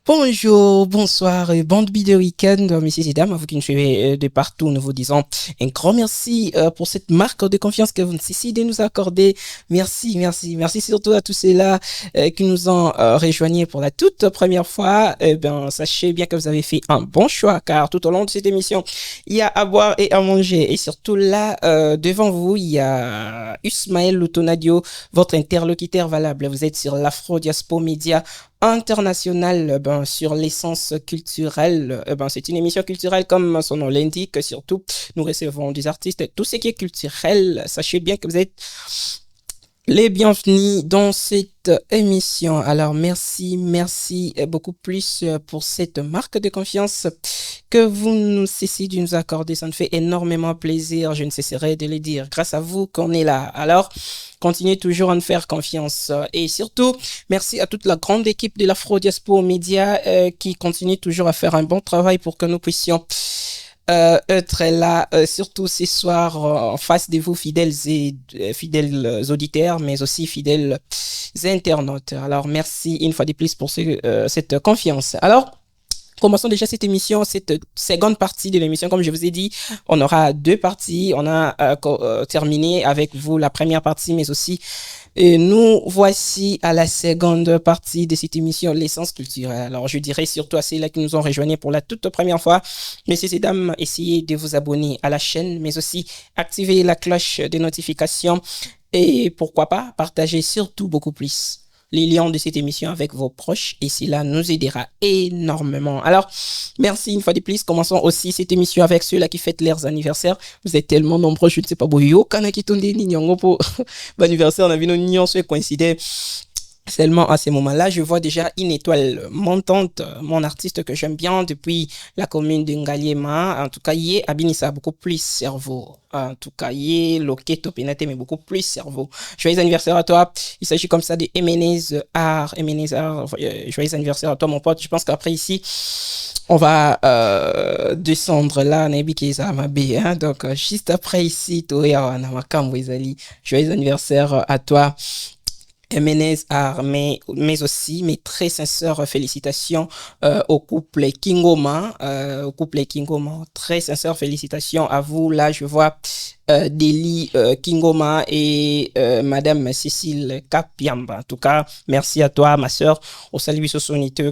Bonjour, bonsoir, bande de week-end, messieurs et dames, à vous qui nous suivez de partout, nous vous disons un grand merci pour cette marque de confiance que vous ne cessez de nous accorder. Merci, merci, merci surtout à tous ceux-là qui nous ont rejoignés pour la toute première fois. Sachez bien que vous avez fait un bon choix, car tout au long de cette émission, il y a à boire et à manger. Et surtout là, devant vous, il y a Ismaël Lutonadio, votre interlocuteur valable. Vous êtes sur l'Afro Diaspo Media international sur l'essence culturelle. C'est une émission culturelle comme son nom l'indique. Surtout, nous recevons des artistes. Tout ce qui est culturel, sachez bien que vous êtes les bienvenus dans cette émission. Alors, merci beaucoup plus pour cette marque de confiance que vous nous cessez de nous accorder. Ça nous fait énormément plaisir. Je ne cesserai de le dire. Grâce à vous qu'on est là. Alors, continuez toujours à nous faire confiance. Et surtout, merci à toute la grande équipe de l'Afro Diaspo Media qui continue toujours à faire un bon travail pour que nous puissions être là, surtout ce soir, en face de vous, fidèles fidèles auditeurs, mais aussi fidèles internautes. Alors, merci une fois de plus pour cette confiance. Alors, commençons déjà cette émission, cette seconde partie de l'émission. Comme je vous ai dit, on aura deux parties. On a terminé avec vous la première partie, mais aussi nous voici à la seconde partie de cette émission, l'essence culturelle. Alors, je dirais surtout à ceux-là qui nous ont rejoints pour la toute première fois, messieurs et dames, essayez de vous abonner à la chaîne, mais aussi activer la cloche de notification et pourquoi pas partager surtout beaucoup plus les liens de cette émission avec vos proches et cela nous aidera énormément. Alors, merci une fois de plus. Commençons aussi cette émission avec ceux-là qui fêtent leurs anniversaires. Vous êtes tellement nombreux, je ne sais pas, boyo, kanaki tonde ni nyongo pour l'anniversaire, on a vu nos nions se coïncider. Seulement à ces moments-là, je vois déjà une étoile montante, mon artiste que j'aime bien depuis la commune de Ngaliema. En tout cas, il est Abinissa, beaucoup plus cerveau. En tout cas, il est Loketo Penate, mais beaucoup plus cerveau. Joyeux anniversaire à toi. Il s'agit comme ça de Emenez Art. Joyeux anniversaire à toi, mon pote. Je pense qu'après ici, on va descendre là, Nabi Keza Mabé. Donc, juste après ici, Toya Namakam Wezali. Joyeux anniversaire à toi. Menez Art, mais aussi mes très sincères félicitations au couple Kingoma, très sincères félicitations à vous. Là, je vois Deli Kingoma et Madame Cécile Kapiamba. En tout cas, merci à toi, ma sœur. Au salut ce sonité,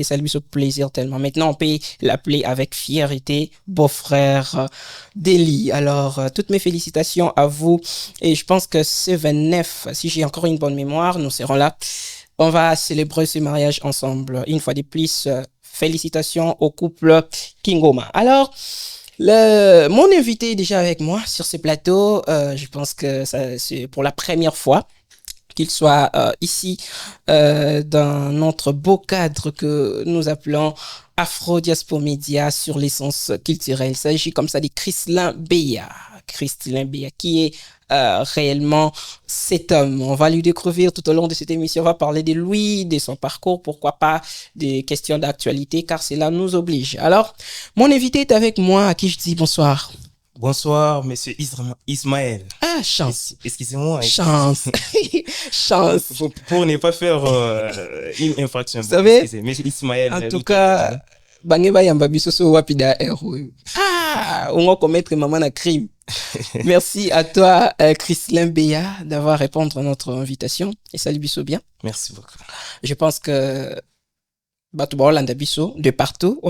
salut ce plaisir tellement. Maintenant, on peut l'appeler avec fierté, beau-frère Deli. Alors, toutes mes félicitations à vous. Et je pense que ce 29, si j'ai encore une bonne mémoire, nous serons là. On va célébrer ce mariage ensemble. Une fois de plus, félicitations au couple Kingoma. Alors, mon invité est déjà avec moi sur ce plateau. Je pense que c'est pour la première fois qu'il soit ici dans notre beau cadre que nous appelons Afro Diaspo Media sur l'essence culturelle. Il s'agit comme ça de Christlin Beya, qui est réellement cet homme. On va lui découvrir tout au long de cette émission. On va parler de lui, de son parcours, pourquoi pas des questions d'actualité, car cela nous oblige. Alors, mon invité est avec moi, à qui je dis bonsoir. Bonsoir, monsieur Ismaël. Ah, chance. Excusez-moi. Chance. Chance. Pour ne pas faire une infraction. Vous savez, monsieur Ismaël. En tout cas, Bangeba Yamba Bisoso Wapida Hero. Ah, on va commettre maman un crime. Merci à toi, Christlin Beya, d'avoir répondu à notre invitation. Et salut Bisso bien. Merci beaucoup. Je pense que de partout,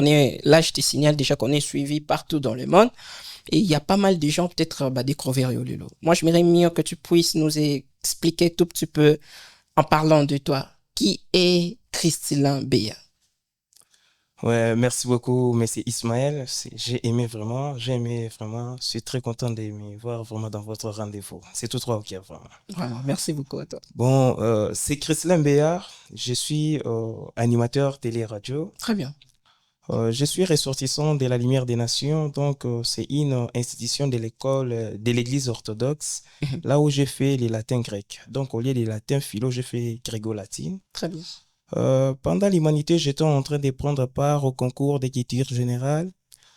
là je te signale déjà qu'on est suivi partout dans le monde. Et il y a pas mal de gens peut-être découvrir Yolilo. Moi, je m'aimerais mieux que tu puisses nous expliquer tout petit peu en parlant de toi. Qui est Christlin Beya? Ouais, merci beaucoup, monsieur Ismaël. J'ai aimé vraiment. Je suis très content de me voir vraiment dans votre rendez-vous. C'est tout droit, ok, vraiment. Vraiment, merci beaucoup à toi. Bon, c'est Christlin Beya. Je suis animateur télé-radio. Très bien. Je suis ressortissant de la Lumière des Nations, donc c'est une institution de l'école de l'Église orthodoxe, Mhm. là où j'ai fait les latins grecs. Donc au lieu des latins philo, j'ai fait gréco-latine. Très bien. Pendant l'humanité, j'étais en train de prendre part au concours d'écriture générale.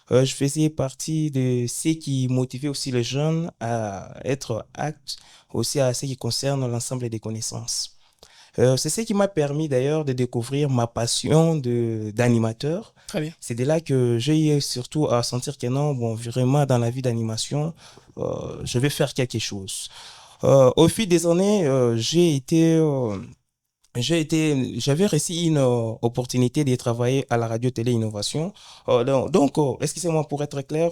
Je faisais partie de ceux qui motivaient aussi les jeunes à être aptes aussi à ce qui concerne l'ensemble des connaissances. C'est ce qui m'a permis d'ailleurs de découvrir ma passion d'animateur. Très bien. C'est de là que j'ai eu surtout à sentir que non, bon, vraiment dans la vie d'animation, je vais faire quelque chose. Au fil des années, j'avais réussi une opportunité de travailler à la radio télé innovation. Excusez-moi pour être clair,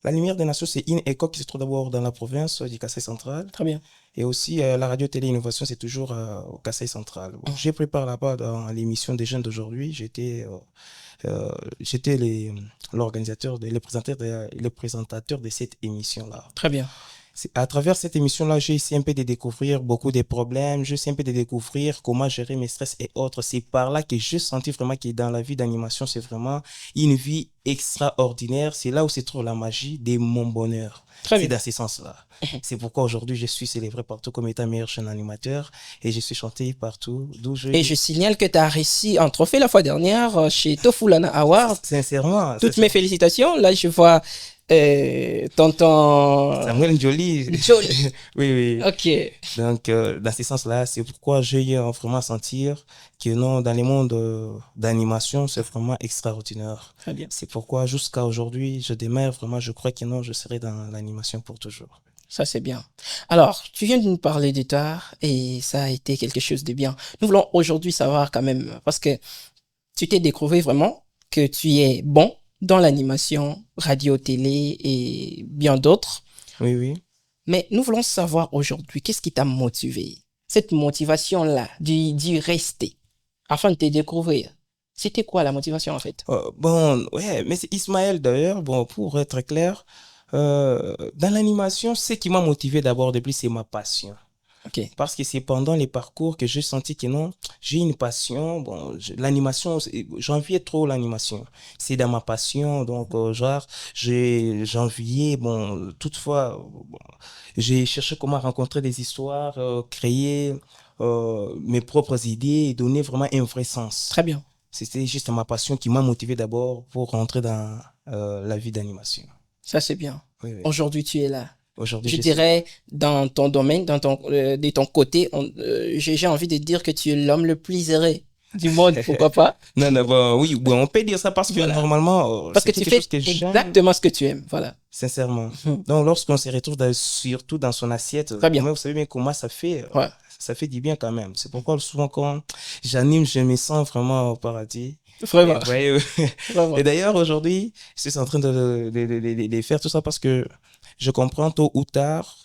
la Lumière des Nations, c'est une école qui se trouve d'abord dans la province du Kasaï central. Très bien. Et aussi, la radio télé innovation, c'est toujours au Kasaï central. Bon, j'ai pris part là-bas dans l'émission des jeunes d'aujourd'hui. J'étais l'organisateur, le présentateur de cette émission-là. Très bien. À travers cette émission-là, j'ai essayé un peu de découvrir beaucoup de problèmes, j'ai essayé un peu de découvrir comment gérer mes stress et autres. C'est par là que j'ai senti vraiment que dans la vie d'animation, c'est vraiment une vie extraordinaire. C'est là où se trouve la magie de mon bonheur. C'est dans ce sens-là. C'est pourquoi aujourd'hui, je suis célébré partout comme étant meilleur jeune animateur et je suis chanté partout. Et je signale que tu as réussi un trophée la fois dernière chez Tofulana Award. Sincèrement. Toutes mes félicitations. Là, je vois tonton Samuel Joly. Joly. Oui, oui. Ok. Donc, dans ce sens-là, c'est pourquoi j'ai vraiment à sentir que non, dans les mondes d'animation, c'est vraiment extraordinaire. Très bien. C'est pourquoi jusqu'à aujourd'hui, je démarre vraiment, je crois que non, je serai dans l'animation pour toujours. Ça, c'est bien. Alors, tu viens de nous parler de tard et ça a été quelque chose de bien. Nous voulons aujourd'hui savoir quand même, parce que tu t'es découvert vraiment que tu es bon dans l'animation, radio, télé et bien d'autres. Oui, oui. Mais nous voulons savoir aujourd'hui, qu'est-ce qui t'a motivé? Cette motivation-là, d'y rester, afin de te découvrir. C'était quoi la motivation en fait? Bon, ouais, mais c'est Ismaël d'ailleurs, bon, pour être clair, dans l'animation, ce qui m'a motivé d'abord depuis, c'est ma passion. Okay. Parce que c'est pendant les parcours que j'ai senti que non, j'ai une passion. Bon, l'animation, j'enviais trop l'animation. C'est dans ma passion, donc j'enviais. Bon, toutefois, bon, j'ai cherché comment rencontrer des histoires, créer mes propres idées et donner vraiment un vrai sens. Très bien. C'était juste ma passion qui m'a motivé d'abord pour rentrer dans la vie d'animation. Ça, c'est bien. Oui, oui. Aujourd'hui, tu es là. Aujourd'hui, je dirais, dans ton domaine, de ton côté, j'ai envie de dire que tu es l'homme le plus heureux du monde, pourquoi pas? Non, bon, oui, bon, on peut dire ça parce que voilà. Normalement, parce que tu fais exactement ce que tu aimes, voilà. Sincèrement. Donc, lorsqu'on se retrouve surtout dans son assiette, très bien. Vous savez bien comment ça fait. Ouais. Ça fait du bien quand même. C'est pourquoi souvent quand j'anime, je me sens vraiment au paradis. Vraiment. Et, vraiment. Et d'ailleurs, aujourd'hui, je suis en train de faire tout ça parce que je comprends tôt ou tard,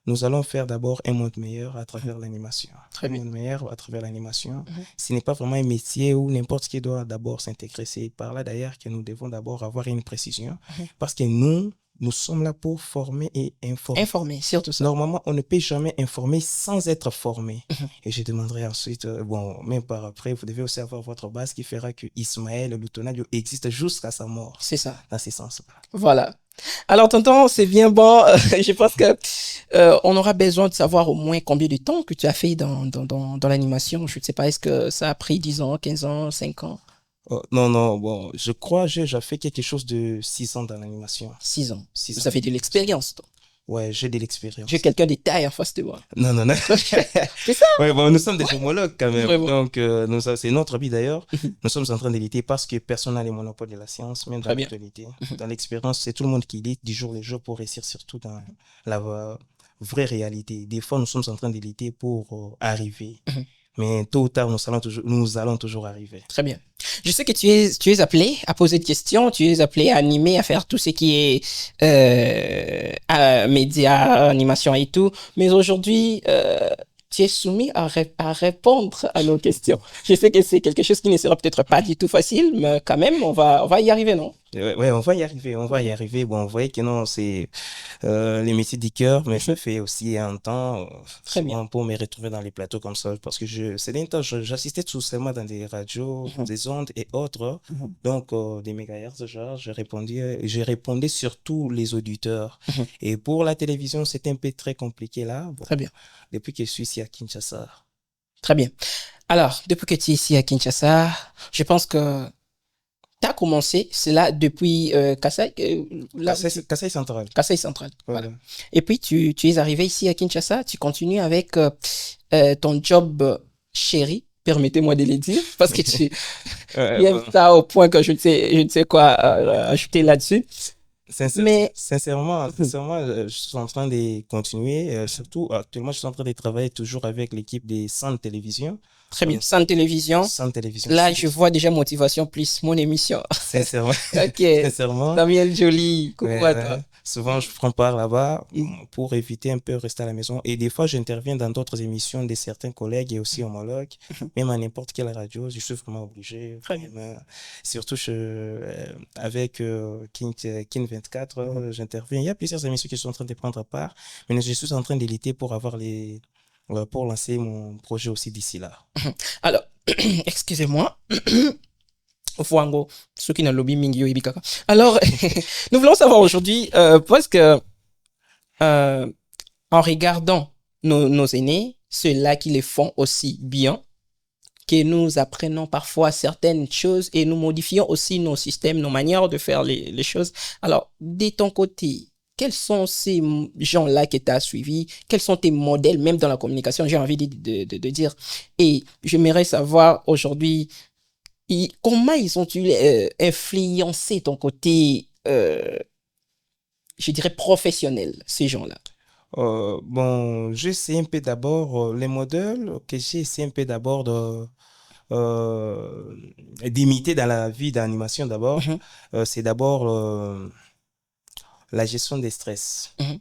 nous allons faire d'abord un monde meilleur à travers l'animation. Très bien. Un monde meilleur à travers l'animation. Ce n'est pas vraiment un métier où n'importe qui doit d'abord s'intégrer. C'est par là d'ailleurs que nous devons d'abord avoir une précision. Parce que nous sommes là pour former et informer. Informer, surtout ça. Normalement, on ne peut jamais informer sans être formé. Et je demanderai ensuite, bon, même par après, vous devez aussi avoir votre base qui fera que Ismaël Lutonadio existe jusqu'à sa mort. C'est ça. Dans ce sens-là. Voilà. Alors, tonton, c'est bien bon. Je pense que on aura besoin de savoir au moins combien de temps que tu as fait dans l'animation. Je ne sais pas, est-ce que ça a pris 10 ans, 15 ans, 5 ans? Non, bon, je crois que j'ai fait quelque chose de 6 ans dans l'animation. 6 ans. Ça fait de l'expérience, toi. Ouais, j'ai de l'expérience. J'ai quelqu'un de taille en face de moi. Non. C'est ça? Ouais, bon, nous sommes des homologues quand même. Vraiment. Donc, c'est notre vie d'ailleurs. Nous sommes en train de lutter parce que personne n'a les monopoles de la science, même dans l'actualité. Dans l'expérience, c'est tout le monde qui lutte du jour le jour pour réussir, surtout dans la vraie réalité. Des fois, nous sommes en train de lutter pour arriver. Mais tôt ou tard, nous allons toujours arriver. Très bien. Je sais que tu es appelé à poser des questions, tu es appelé à animer, à faire tout ce qui est médias, animation et tout. Mais aujourd'hui, tu es soumis à répondre à nos questions. Je sais que c'est quelque chose qui ne sera peut-être pas du tout facile, mais quand même, on va y arriver, non? Ouais, on va y arriver, on va y arriver. Bon, vous voyez que non, c'est les métiers du cœur, mais je fais aussi un temps, Très bien. souvent pour me retrouver dans les plateaux comme ça, parce que c'est d'un temps, j'assistais tout seulement dans des radios, Mhm, des ondes et autres, mhm, donc des mégahertz, genre, je répondais surtout les auditeurs. mhm. Et pour la télévision, c'était un peu très compliqué là. Bon, Très bien. depuis que je suis ici à Kinshasa. Très bien. Alors, depuis que tu es ici à Kinshasa, je pense que tu as commencé cela depuis Kassai, là où Kassai Central. Kassai Central. Voilà. Voilà. Et puis, tu es arrivé ici à Kinshasa, tu continues avec ton job chéri, permettez-moi de le dire, parce que tu aimes Bon. ça au point que je ne sais quoi ajouter là-dessus. Mais, Sincèrement, je suis en train de continuer. Surtout, actuellement, je suis en train de travailler toujours avec l'équipe des centres télévision. très bien, Euh, sans télévision, Centres télévision. là, je vois déjà Motivation Plus, mon émission. Sincèrement, Ok, sincèrement, Samuel Joly, coucou ouais, à toi. ouais. Souvent, je prends part là-bas Mm. pour éviter un peu de rester à la maison. Et des fois, j'interviens dans d'autres émissions de certains collègues et aussi homologues, même à n'importe quelle radio. Je suis vraiment obligé. Très bien. Vraiment. Surtout avec King 24, j'interviens. Il y a plusieurs émissions qui sont en train de prendre part, mais je suis en train d'éditer pour avoir pour lancer mon projet aussi d'ici là. Alors, excusez-moi. Fwango, ceux qui n'ont lobby Mingyo Ibikaka. Alors, nous voulons savoir aujourd'hui, parce que en regardant nos aînés, ceux-là qui les font aussi bien, que nous apprenons parfois certaines choses et nous modifions aussi nos systèmes, nos manières de faire les choses. Alors, de ton côté, quels sont ces gens-là que tu as suivis? Quels sont tes modèles, même dans la communication, j'ai envie de dire. Et j'aimerais savoir aujourd'hui, comment ils ont-ils influencé ton côté, je dirais, professionnel, ces gens-là? Bon, j'essaie un peu d'abord les modèles que j'ai essayé un peu d'abord euh, d'imiter dans la vie d'animation d'abord. Mhm, C'est d'abord la gestion des stress. mhm.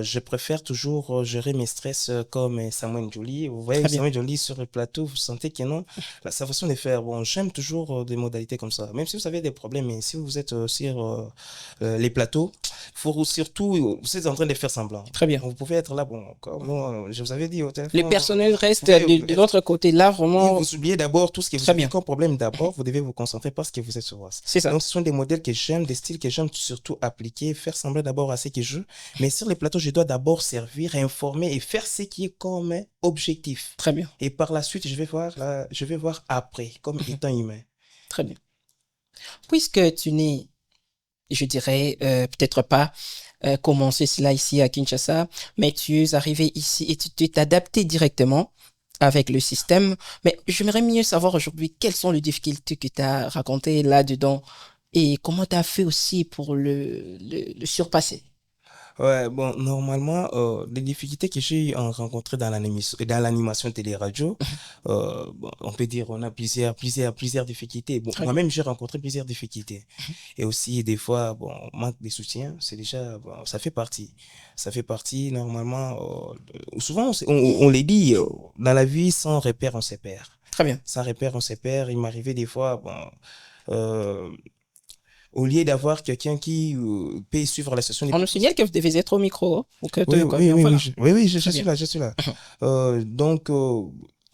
Je préfère toujours gérer mes stress comme Samuel Joly. Vous voyez Très bien. Samuel Joly sur le plateau, vous sentez que non, sa façon de faire. Bon, j'aime toujours des modalités comme ça. Même si vous avez des problèmes, mais si vous êtes sur les plateaux, faut surtout, vous êtes en train de faire semblant. Très bien. Vous pouvez être là, bon, comme moi, je vous avais dit au Le téléphone, personnel reste de pouvez l'autre côté, là, et vraiment, vous oubliez d'abord tout ce que vous très avez bien. comme problème. D'abord, vous devez vous concentrer parce que vous êtes sur вас. C'est ça. Donc, ce sont des modèles que j'aime, des styles que j'aime surtout appliquer, faire sembler d'abord à ce que je. Mais sur les plateaux, je dois d'abord servir, informer et faire ce qui est comme objectif. Très bien. Et par la suite, je vais voir après, comme étant humain. Très bien. Puisque tu n'es, je dirais, peut-être pas commencé cela ici à Kinshasa, mais tu es arrivé ici et tu t'es adapté directement avec le système. Mais j'aimerais mieux savoir aujourd'hui quelles sont les difficultés que tu as racontées là-dedans et comment tu as fait aussi pour le surpasser. Ouais, bon, normalement, les difficultés que j'ai rencontrées dans l'animation télé-radio, bon, on peut dire on a plusieurs difficultés. Bon, Très bien. moi-même, j'ai rencontré plusieurs difficultés. Et aussi, des fois, bon, manque de soutien, c'est déjà, bon, ça fait partie. Ça fait partie, normalement, souvent, on les dit, dans la vie, sans repère, on se perd. Très bien. Sans repère, on se perd. Il m'arrivait des fois, bon, euh, au lieu d'avoir quelqu'un qui peut suivre la session. On nous signale que vous devez être au micro pour que Oui, te oui, convienne. oui, oui, Voilà. je Très suis bien. là, je suis là. Donc,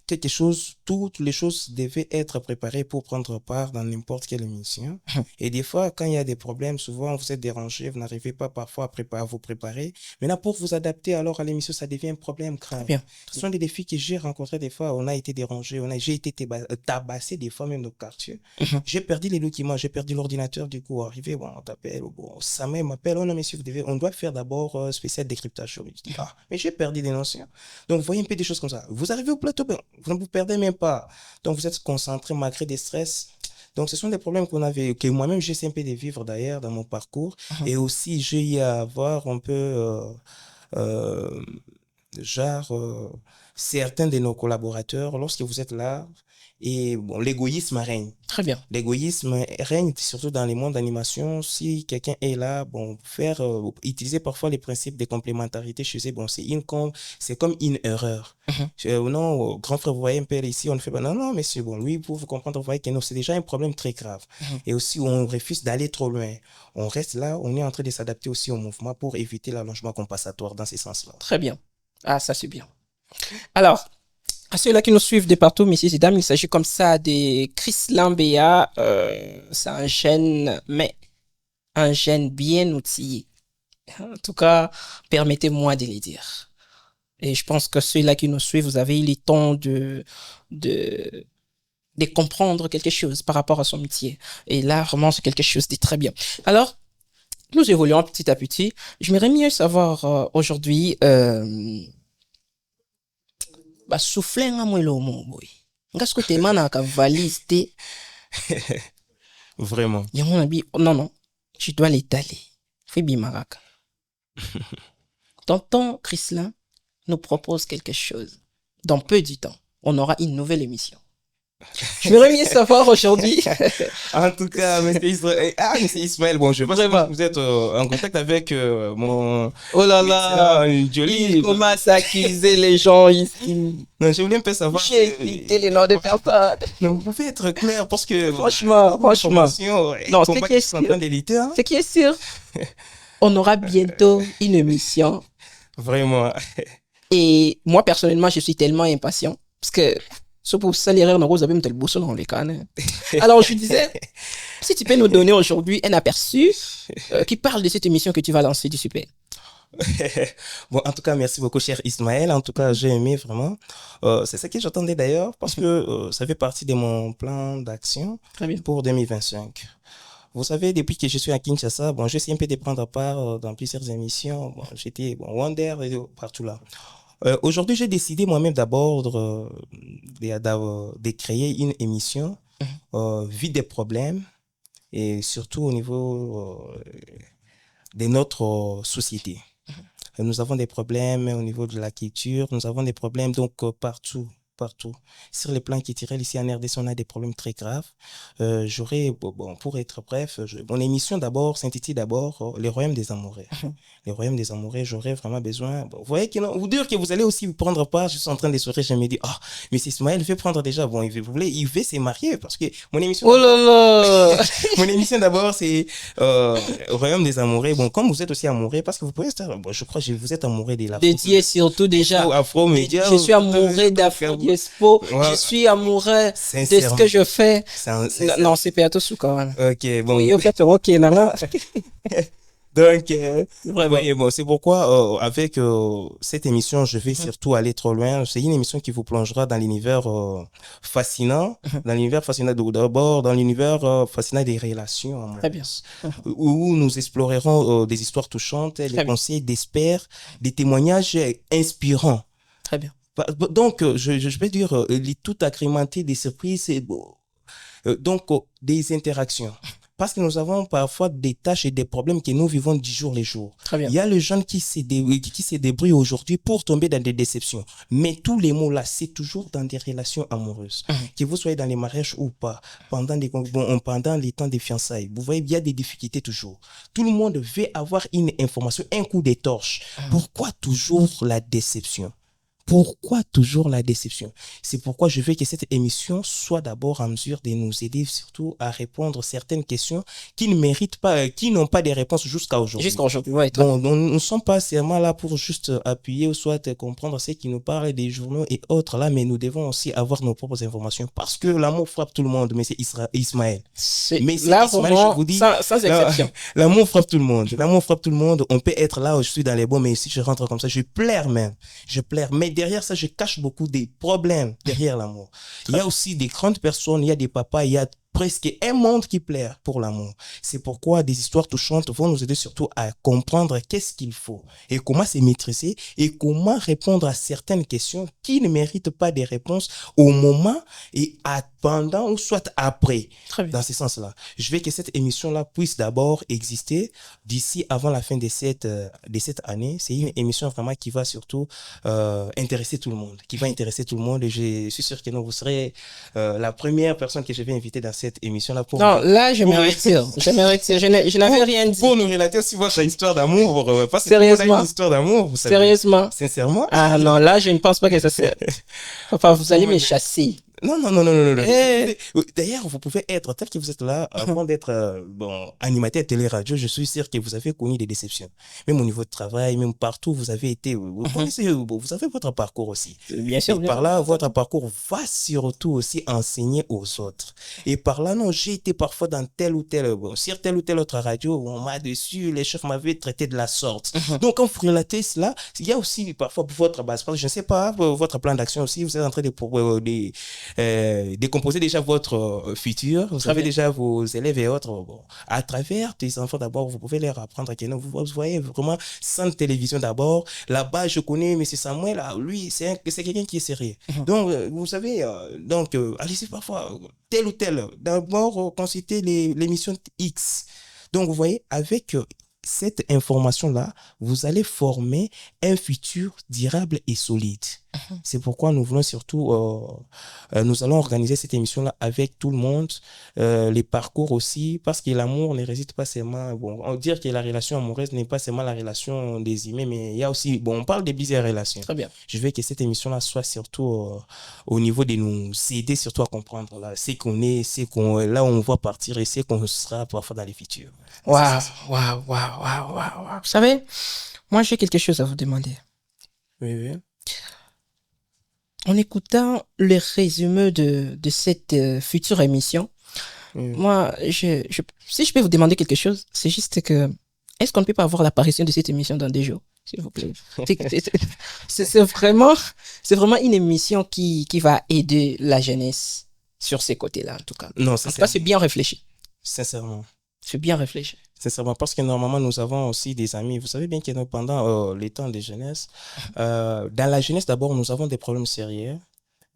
quelque chose, toutes les choses devaient être préparées pour prendre part dans n'importe quelle émission. Et des fois, quand il y a des problèmes, souvent vous êtes dérangé, vous n'arrivez pas parfois à vous préparer. Maintenant, pour vous adapter alors à l'émission, ça devient un problème Très grave. bien. Ce sont des défis que j'ai rencontrés des fois. On a été dérangé, j'ai été tabassé des fois même au quartier. Mhm. J'ai perdu les documents, j'ai perdu l'ordinateur, du coup, arrivé, bon, on t'appelle, bon, ça m'appelle, oh non, monsieur, on doit faire d'abord spécial décryptage. Je dis, ah, mais j'ai perdu des notions. Donc, vous voyez un peu des choses comme ça. Vous arrivez au plateau, ben, vous ne vous perdez même pas. Donc, vous êtes concentré malgré des stress. Donc, ce sont des problèmes qu'on avait, que moi-même, j'essaie un peu de vivre d'ailleurs dans mon parcours. Mhm. Et aussi, j'ai eu à avoir un peu, euh, genre, certains de nos collaborateurs, lorsque vous êtes là, et bon, l'égoïsme règne. Très bien. L'égoïsme règne surtout dans les mondes d'animation. Si quelqu'un est là, bon, utiliser parfois les principes de complémentarité chez eux, bon, c'est comme une erreur. Non, grand frère, vous voyez un peu ici, on fait, non, non, monsieur, bon, lui, pour vous comprendre, vous voyez que non, c'est déjà un problème très grave. Et aussi, on refuse d'aller trop loin. On reste là, on est en train de s'adapter aussi au mouvement pour éviter l'allongement compensatoire dans ces sens-là. Très bien. Ah, ça, c'est bien. Alors, à ceux-là qui nous suivent de partout, messieurs et dames, il s'agit comme ça de Chris Lambea. C'est un jeune, mais un jeune bien outillé. En tout cas, permettez-moi de le dire. Et je pense que ceux-là qui nous suivent, vous avez eu le temps de comprendre quelque chose par rapport à son métier. Et là, vraiment, c'est quelque chose de très bien. Alors, nous évoluons petit à petit. J'aimerais mieux savoir aujourd'hui... souffler nga mwelo mo boy nga ce que t'es man ka valise te vraiment yango na bi non tu dois l'étaler Fibi Maraka. Tonton Chrislin nous propose quelque chose. Dans peu de temps on aura une nouvelle émission. Je voudrais bien savoir aujourd'hui. En tout cas, monsieur Ismaël, bon, je pense que vous êtes en contact avec mon... Oh là là, joli. Il commence à accuser les gens ici. Non, je voulais un peu savoir... J'ai cité les noms de personnes. Non, vous pouvez être clair parce que... Franchement. Non, ce qui est sûr, ce qui est sûr, on aura bientôt une émission. Vraiment. Et moi, personnellement, je suis tellement impatient parce que... C'est pour ça l'erreur dans les cannes. Alors je disais, si tu peux nous donner aujourd'hui un aperçu qui parle de cette émission que tu vas lancer, du super. Bon, en tout cas, merci beaucoup, cher Ismaël. En tout cas, j'ai aimé vraiment. C'est ça que j'attendais d'ailleurs parce que ça fait partie de mon plan d'action pour 2025. Vous savez, depuis que je suis à Kinshasa, bon, j'essaie un peu de prendre part dans plusieurs émissions. Bon, j'étais Wonder et partout là. Aujourd'hui, j'ai décidé moi-même d'abord de créer une émission vide des problèmes et surtout au niveau de notre société. Nous avons des problèmes au niveau de la culture, nous avons des problèmes donc partout. Sur les plans culturels, ici en RDC, on a des problèmes très graves. Pour être bref, mon émission d'abord s'intitule d'abord Les Royaumes des Amoureux. Les Royaumes des Amoureux, j'aurais vraiment besoin. Bon, vous voyez vous dire que vous allez aussi prendre part. Je suis en train de sourire, je me dis, mais c'est Ismaël veut prendre déjà. Bon, il veut se marier parce que mon émission. Oh là là. Mon émission d'abord, c'est Royaume des Amoureux. Bon, comme vous êtes aussi amoureux, parce que vous pouvez être, je crois que vous êtes amoureux de l'Afro. Dédié surtout déjà. Afro-média. Je suis amoureux d'Afro. Je suis amoureux de ce que je fais. Non, c'est pas tout sous quand même. Ok, bon. Oui, ok, là. Donc, bon, c'est pourquoi avec cette émission, je vais surtout aller trop loin. C'est une émission qui vous plongera dans l'univers fascinant, d'abord dans l'univers fascinant des relations amoureuses. Très bien. Où nous explorerons des histoires touchantes, des conseils d'experts, des témoignages inspirants. Très bien. Donc, je vais dire, tout agrémenté des surprises et donc des interactions. Parce que nous avons parfois des tâches et des problèmes que nous vivons du jour les jours. Très bien. Il y a les gens qui se débrouillent aujourd'hui pour tomber dans des déceptions. Mais tous les mots là, c'est toujours dans des relations amoureuses. Que vous soyez dans les mariages ou pas, pendant les temps des fiançailles. Vous voyez, il y a des difficultés toujours. Tout le monde veut avoir une information, un coup de torche. Pourquoi toujours la déception? Pourquoi toujours la déception? C'est pourquoi je veux que cette émission soit d'abord en mesure de nous aider surtout à répondre à certaines questions qui ne méritent pas, qui n'ont pas de réponses jusqu'à aujourd'hui. Bon, nous ne sommes pas seulement là pour juste appuyer ou soit comprendre ce qui nous parle des journaux et autres là, mais nous devons aussi avoir nos propres informations parce que l'amour frappe tout le monde, mais c'est Ismaël. Mais là, Ismaël, je vous dis, sans exception. L'amour frappe tout le monde. L'amour frappe tout le monde. On peut être là où je suis dans les bons, mais si je rentre comme ça, je pleure même. Mais derrière ça, je cache beaucoup des problèmes derrière l'amour. Il y a aussi des grandes personnes, il y a des papas, il y a presque un monde qui plaît pour l'amour. C'est pourquoi des histoires touchantes vont nous aider surtout à comprendre qu'est-ce qu'il faut et comment se maîtriser et comment répondre à certaines questions qui ne méritent pas des réponses au moment et pendant ou soit après. Très bien. Dans ce sens-là, je veux que cette émission-là puisse d'abord exister d'ici avant la fin de cette année. C'est une émission vraiment qui va surtout intéresser tout le monde, qui va intéresser tout le monde et je suis sûr que non, vous serez la première personne que je vais inviter dans cette émission-là pour... Non, là, je me retire. Je n'avais rien dit. Pour nous relater aussi votre histoire d'amour, parce que Sérieusement. tout le monde a une histoire d'amour, vous savez. Sérieusement. Sincèrement. Ah non, là, je ne pense pas que ça c'est... Enfin, vous allez me chasser. Non, non, non, non, non, non. Eh. D'ailleurs, vous pouvez être, tel que vous êtes là, avant d'être animateur télé-radio, je suis sûr que vous avez connu des déceptions. Même au niveau de travail, même partout, vous avez été, vous connaissez, vous avez votre parcours aussi. Bien sûr. Et par là, votre parcours va surtout aussi enseigner aux autres. Et par là, non, j'ai été parfois dans telle ou telle, sur telle ou telle autre radio, on m'a dessus, les chefs m'avaient traité de la sorte. Donc, quand vous relatez cela, il y a aussi parfois votre base, je ne sais pas, votre plan d'action aussi, vous êtes en train de décomposer déjà votre futur, vous avez déjà vos élèves et autres. Bon, à travers tes enfants d'abord, vous pouvez leur apprendre que non, vous voyez vraiment sans télévision d'abord. Là-bas, je connais M. Samuel, là, lui, c'est quelqu'un qui est sérieux. Donc, vous savez, allez-y parfois, tel ou tel. D'abord, consultez l'émission X. Donc, vous voyez, avec cette information-là, vous allez former un futur durable et solide. C'est pourquoi nous voulons surtout, nous allons organiser cette émission-là avec tout le monde, les parcours aussi, parce que l'amour ne réside pas seulement, bon, on dit que la relation amoureuse n'est pas seulement la relation des humains, mais il y a aussi, bon, on parle de plusieurs relations. Très bien. Je veux que cette émission-là soit surtout au niveau de nous aider surtout à comprendre là, ce qu'on est, là où on va partir et ce qu'on sera parfois dans les futurs. Waouh. Vous savez, moi j'ai quelque chose à vous demander. Oui, oui. En écoutant le résumé de cette future émission, moi, si je peux vous demander quelque chose, c'est juste que, est-ce qu'on ne peut pas avoir l'apparition de cette émission dans des jours, s'il vous plaît? C'est vraiment une émission qui va aider la jeunesse sur ces côtés-là, en tout cas. Non, en tout cas, c'est bien réfléchi. Sincèrement. C'est bien réfléchi. Sincèrement, parce que normalement, nous avons aussi des amis. Vous savez bien que pendant les temps de jeunesse, dans la jeunesse, d'abord, nous avons des problèmes sérieux.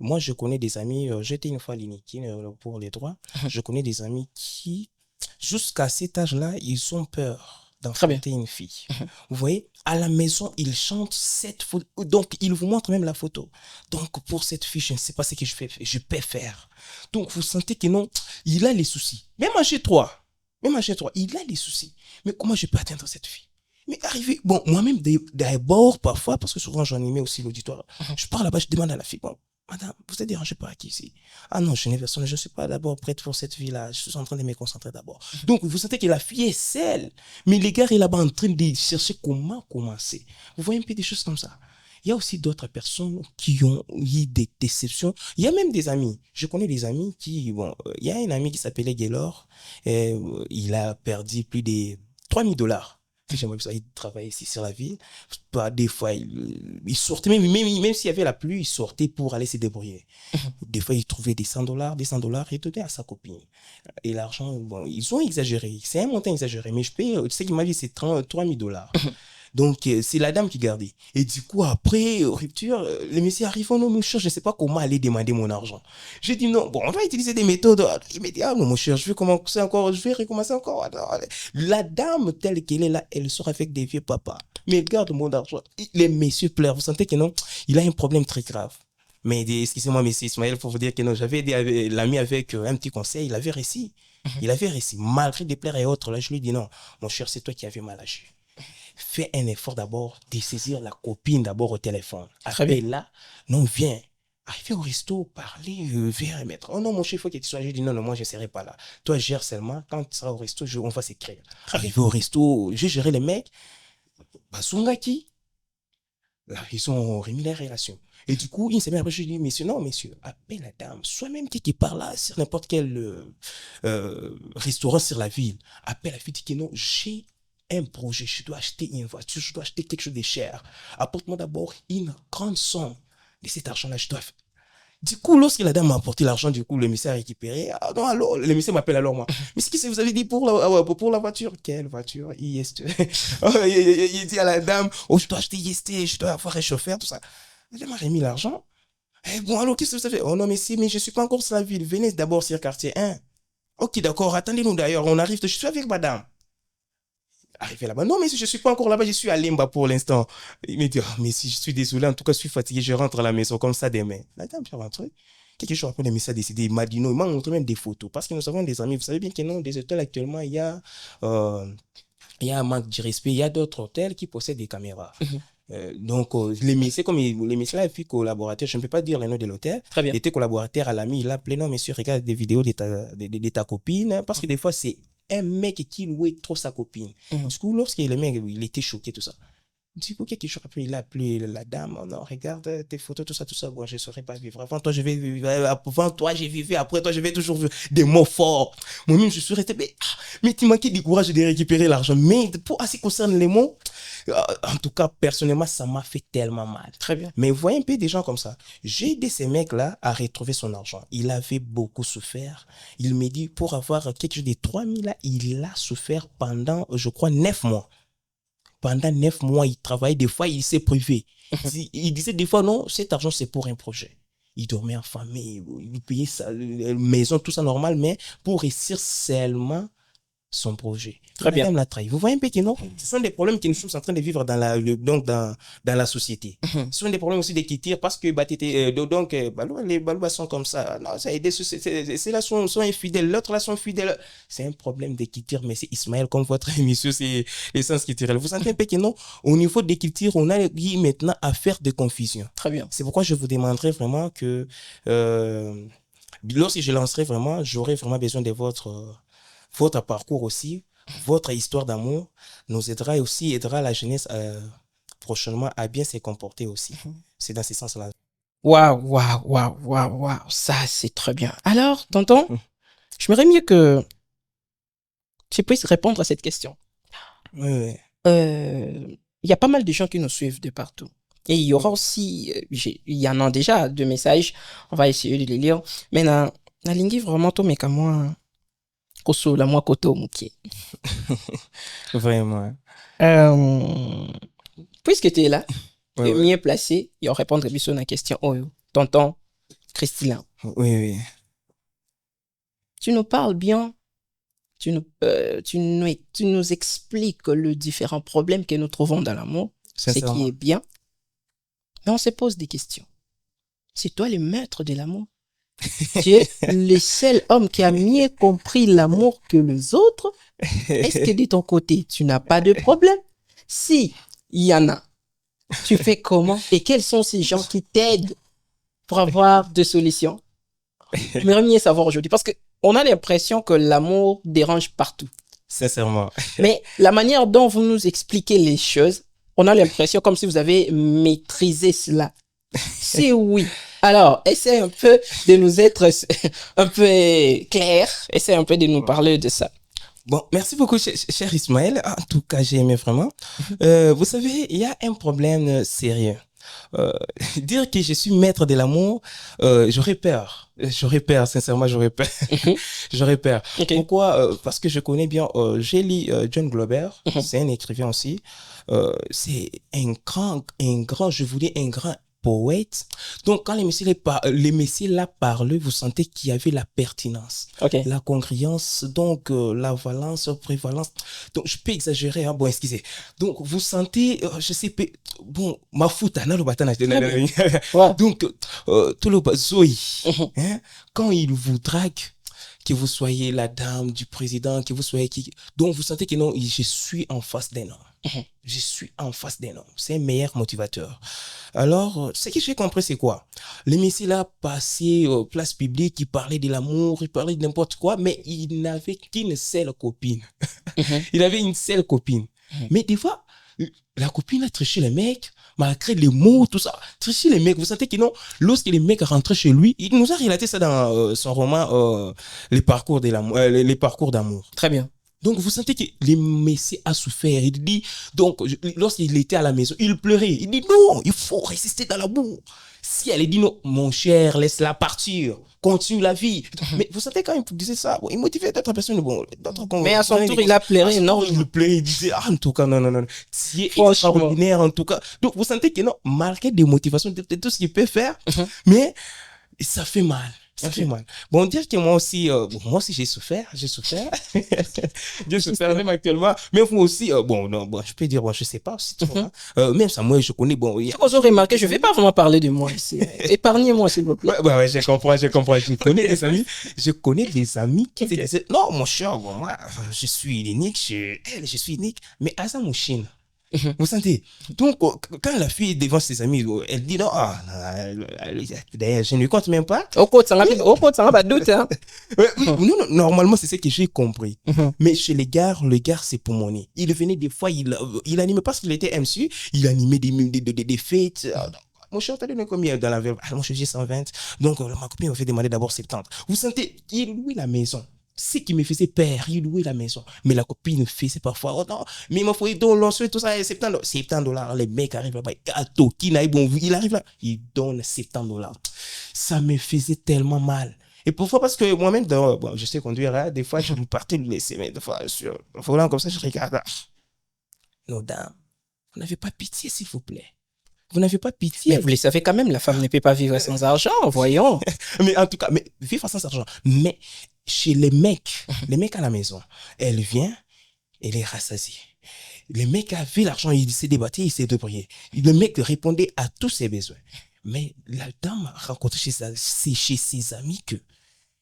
Moi, je connais des amis, j'étais une fois à l'INIKI pour les droits. Je connais des amis qui, jusqu'à cet âge-là, ils ont peur d'enfanter une fille. Vous voyez, à la maison, ils chantent cette photo. Donc, ils vous montrent même la photo. Donc, pour cette fille, je ne sais pas ce que je peux faire. Donc, vous sentez que non, il a les soucis. Même chez toi, il a les soucis. Mais comment je peux atteindre cette fille? Mais arriver, bon, moi-même, d'abord, parfois, parce que souvent j'animais aussi l'auditoire, je pars là-bas, je demande à la fille, bon, madame, vous êtes dérangée par qui ici? Ah non, je n'ai personne, je ne suis pas d'abord prête pour cette fille-là, je suis en train de me concentrer d'abord. Donc, vous sentez que la fille est celle, mais les gars, il est là-bas en train de chercher comment commencer. Vous voyez un peu des choses comme ça. Il y a aussi d'autres personnes qui ont eu des déceptions. Il y a même des amis. Je connais des amis qui, bon, il y a un ami qui s'appelait Gaylor. Il a perdu plus de $3,000. J'aimerais ça, il travaillait ici sur la ville. Des fois, il sortait, même s'il y avait la pluie, il sortait pour aller se débrouiller. Des fois, il trouvait des $100, et donnait à sa copine. Et l'argent, bon, ils ont exagéré. C'est un montant exagéré, mais je paye, tu sais qu'il m'a dit, c'est $3,000. Donc, c'est la dame qui gardait. Et du coup, après, rupture, le monsieur arrive, non, mon cher, je ne sais pas comment aller demander mon argent. J'ai dit non, bon, on va utiliser des méthodes. Il m'a dit, ah non, mon cher, je vais recommencer encore. Alors, la dame, telle qu'elle est là, elle sort avec des vieux papas. Mais elle garde mon argent. Les messieurs pleurent. Vous sentez que non, il a un problème très grave. Mais excusez-moi, monsieur Ismaël, pour vous dire que non, j'avais aidé l'ami avec un petit conseil, il avait réussi. Il avait réussi, malgré des pleurs et autres. Là, je lui ai dit non, mon cher, c'est toi qui avais mal agi. Fais un effort d'abord de saisir la copine d'abord au téléphone. Après là, non, viens. Arriver au resto, parler, viens remettre. Oh non, mon chef, il faut que tu sois. J'ai dit non, moi, je ne serai pas là. Toi, gère seulement. Quand tu seras au resto, on va s'écrire. Arrivé au resto, j'ai géré les mecs. Basungaki. Là, ils ont remis les relations. Et du coup, une semaine après, je dis, monsieur, appelle la dame. Soit-même qui part là, sur n'importe quel restaurant sur la ville. Appelle la fille, dit que non, j'ai un projet, je dois acheter une voiture, je dois acheter quelque chose de cher. Apporte-moi d'abord une grande somme de cet argent-là, je dois faire. Du coup, lorsque la dame m'a apporté l'argent, du coup, le monsieur a récupéré. Ah non, alors, le monsieur m'appelle alors moi. Mais qu'est-ce que vous avez dit pour la voiture? Quelle voiture? Yes. Il dit à la dame, oh, je dois acheter Yes, je dois avoir un chauffeur, tout ça. La dame m'a remis l'argent. Eh bon, alors, qu'est-ce que vous avez? Oh non, mais si, mais je suis pas encore sur la ville. Venez d'abord sur le quartier 1. Ok, d'accord, attendez-nous d'ailleurs, on arrive, je suis avec madame. Arrivé là-bas, non, mais si je suis pas encore là-bas, je suis à Limba pour l'instant. Il me dit, oh, mais si je suis désolé, en tout cas, je suis fatigué, je rentre à la maison comme ça demain. La dame, je rentre. Quelques jours après, le monsieur a décidé, il m'a dit non, il m'a montré même des photos. Parce que nous avons des amis, vous savez bien que non, des hôtels actuellement, euh, il y a un manque de respect, il y a d'autres hôtels qui possèdent des caméras. Donc, les messieurs, comme les messieurs là, puis collaborateurs, je ne peux pas dire le nom de l'hôtel. Très bien. Il était collaborateur à l'ami, il a appelé, non, monsieur, regarde des vidéos de ta copine, parce que des fois, c'est un mec qui louait trop sa copine. Du coup, lorsque le mec, il était choqué, tout ça. Du coup, quelques jours après, il a appelé la dame, oh non, regarde tes photos, tout ça. Bon, je ne saurais pas vivre. Avant toi, je vais vivre. Avant toi, j'ai vécu. Après toi, je vais toujours vivre des mots forts. Moi-même, je suis resté, mais tu manquais du courage de récupérer l'argent. Mais pour ce qui concerne les mots, en tout cas, personnellement, ça m'a fait tellement mal. Très bien. Mais voyez un peu des gens comme ça. J'ai aidé ces mecs-là à retrouver son argent. Il avait beaucoup souffert. Il me dit, pour avoir quelque chose de 3000 là, il a souffert pendant, je crois, 9 mois. Pendant 9 mois, il travaillait. Des fois, il s'est privé. Il disait des fois, non, cet argent, c'est pour un projet. Il dormait en famille, il payait sa maison, tout ça normal, mais pour réussir seulement son projet. Très bien. L'a trahi. Vous voyez un peu que non, ce sont des problèmes que nous sommes en train de vivre dans la société. Ce sont des problèmes aussi d'écriture parce que les balous sont comme ça. Non, ça a aidé, c'est là sont infidèles, l'autre là sont fidèles. C'est un problème d'écriture, mais c'est Ismaël, comme votre émission, c'est l'essence culturelle. Vous sentez un peu que non, au niveau d'écriture, on a maintenant affaire de confusion. Très bien. C'est pourquoi je vous demanderai vraiment que lorsque je lancerai vraiment, j'aurai vraiment besoin de votre parcours aussi, votre histoire d'amour nous aidera et aussi aidera la jeunesse prochainement à bien se comporter aussi. C'est dans ce sens-là. Waouh. Ça, c'est très bien. Alors, tonton, j'aimerais mieux que tu puisses répondre à cette question. Oui. Il y a pas mal de gens qui nous suivent de partout. Et il y aura aussi, il y en a déjà de messages, on va essayer de les lire. Mais na lingi vraiment to meka moi koso la moi koto mukie. Vraiment. Puisque tu es là, Ouais, mieux placé, il y aura répondre à la question. Oh, tonton Christilin. Oui. Tu nous parles bien. Tu nous expliques les différents problèmes que nous trouvons dans l'amour, ce qui est bien. Mais on se pose des questions. C'est toi le maître de l'amour. Tu es le seul homme qui a mieux compris l'amour que les autres. Est-ce que de ton côté, tu n'as pas de problème? Si il y en a, tu fais comment? Et quels sont ces gens qui t'aident pour avoir des solutions? J'aimerais mieux savoir aujourd'hui parce que on a l'impression que l'amour dérange partout. Sincèrement. Mais la manière dont vous nous expliquez les choses, on a l'impression comme si vous avez maîtrisé cela. C'est oui. Alors, essaie un peu de nous être un peu clair. Essaie un peu de nous parler de ça. Bon, merci beaucoup, cher Ismaël. En tout cas, j'ai aimé vraiment. Vous savez, il y a un problème sérieux. Dire que je suis maître de l'amour, j'aurais peur. Sincèrement, j'aurais peur. J'aurais peur. Okay. Pourquoi? Parce que je connais bien, j'ai lu John Glover, c'est un écrivain aussi. C'est un grand, je vous dis, un grand poète. Donc, quand les messieurs là parlent, vous sentez qu'il y avait la pertinence, la congruence, donc la valence, prévalence. Donc, je peux exagérer, hein. Bon, excusez. Donc, vous sentez, je sais pas, bon, ma fout, donc, tout le Zoé, hein, quand il vous drague, que vous soyez la dame du président, que vous soyez qui, donc vous sentez que non, je suis en face d'un homme. Je suis en face d'un homme. C'est un meilleur motivateur. Alors, ce que j'ai compris, c'est quoi? Le messieurs là passé place publique, il parlait de l'amour, il parlait de n'importe quoi, mais il n'avait qu'une seule copine. Il avait une seule copine. Mais des fois, la copine a triché le mec, malgré les mots, tout ça. Tricher les mecs, vous sentez que non, lorsque les mecs rentraient chez lui, il nous a relaté ça dans son roman Les parcours d'amour. Très bien. Donc, vous sentez que le Messie a souffert. Il dit, donc, lorsqu'il était à la maison, il pleurait. Il dit, non, il faut résister dans l'amour. Si elle dit, non, mon cher, laisse-la partir. Continue la vie. Mais vous sentez quand il disait ça, bon, il motivait d'autres personnes. Bon, mais à son tour, il a pleuré, non? Il pleurait, il disait, ah, en tout cas, non, non, non. Tu es Franchement. extraordinaire, en tout cas. Donc, vous sentez que non, marquer des motivations, de tout ce qu'il peut faire, mais ça fait mal. Ça fait mal. Bon, dire que moi aussi j'ai souffert. J'ai souffert même actuellement. Mais vous aussi, bon, je peux dire, bon, je sais pas aussi trop, hein. Même ça, moi, je connais, bon. Ce que vous aurez remarqué, je vais pas vraiment parler de moi ici. Épargnez-moi, s'il vous plaît. Ouais, je comprends. Je connais des amis qui disaient, non, mon cher, bon, moi, je suis unique, je suis unique. Mais à ça, mon chien. Vous sentez? Donc, quand la fille est devant ses amis, elle dit non, d'ailleurs, je ne lui compte même pas. Au côté, ça n'a pas de doute, hein. Non, normalement, c'est ce que j'ai compris. Mais chez les gars, le gars, c'est pour mon nez. Il venait des fois, il animait parce qu'il était MC, il animait des fêtes. Mon cher, t'as donné combien dans la verbe? Moi, je dis 120. Donc, ma copine m'a fait demander d'abord 70. Vous sentez? Il louait la maison. Ce qui me faisait peur, il louait la maison. Mais la copine faisait parfois, oh non, mais il m'a fait don, l'ensuite, tout ça, $70. Les mecs arrivent là-bas, gâteau, qui n'a bon, il arrive là, il donne $70. Ça me faisait tellement mal. Et parfois, parce que moi-même, bon, je sais conduire, hein, des fois, je me partais de laisser, mais des fois, sur le volant comme ça, je regarde. Non, dame, vous n'avez pas pitié, s'il vous plaît. Vous n'avez pas pitié. Mais vous le savez quand même, la femme ne peut pas vivre sans argent, voyons. Mais en tout cas, mais vivre sans argent. Mais chez les mecs à la maison, elle vient, elle est rassasiée. Le mec avait l'argent, il s'est débattu, il s'est débrouillé. Le mec répondait à tous ses besoins. Mais la dame a rencontré chez ses amis que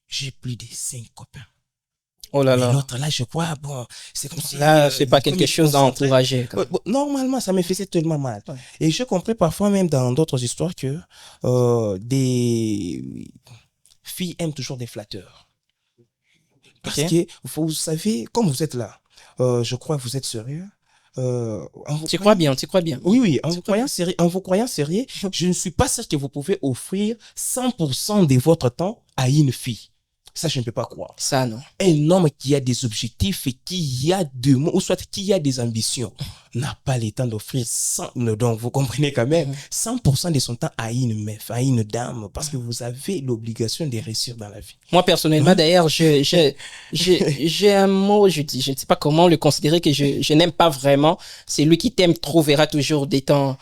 j'ai plus de 5 copains. Oh là là. L'autre là, je crois, bon, c'est comme si... Là, c'est pas quelque chose à encourager. Normalement, ça me faisait tellement mal. Ouais. Et je comprends parfois même dans d'autres histoires que des filles aiment toujours des flatteurs. Parce que, vous savez, comme vous êtes là, je crois que vous êtes sérieux. Tu crois bien. Oui, en vous croyant sérieux, je ne suis pas sûr que vous pouvez offrir 100% de votre temps à une fille. Ça, je ne peux pas croire. Ça, non. Un homme qui a des objectifs et qui a ou soit qui a des ambitions n'a pas le temps d'offrir 100, donc vous comprenez quand même, 100% de son temps à une meuf, à une dame, parce que vous avez l'obligation de réussir dans la vie. Moi, personnellement, d'ailleurs, j'ai un mot, je ne sais pas comment le considérer, que je n'aime pas vraiment. C'est lui qui t'aime trouvera toujours des temps,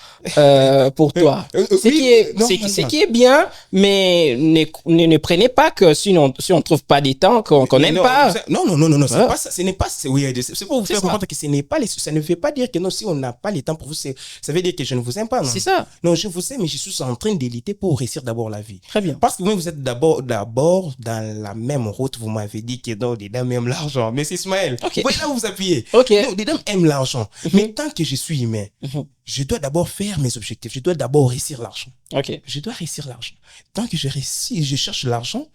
pour toi. Ce qui est bien, mais ne prenez pas que si on trouve pas des temps qu'on n'aime pas. Non, c'est pas ça, ce n'est pas, oui, c'est pour vous faire comprendre que ce n'est pas ça ne veut pas dire que non, si on n'a pas le temps pour vous, ça veut dire que je ne vous aime pas, non. C'est ça. Non, je vous aime, mais je suis en train de lutter pour réussir d'abord la vie. Très bien. Parce que vous êtes d'abord dans la même route, vous m'avez dit que non, les dames aiment l'argent. Mais c'est Ismaël. Okay. Vous voyez là où vous appuyez. Okay. Non, les dames aiment l'argent. Mais tant que je suis humain, je dois d'abord faire mes objectifs. Je dois d'abord réussir l'argent. Okay. Je dois réussir l'argent. Tant que je réussis, je cherche l'argent,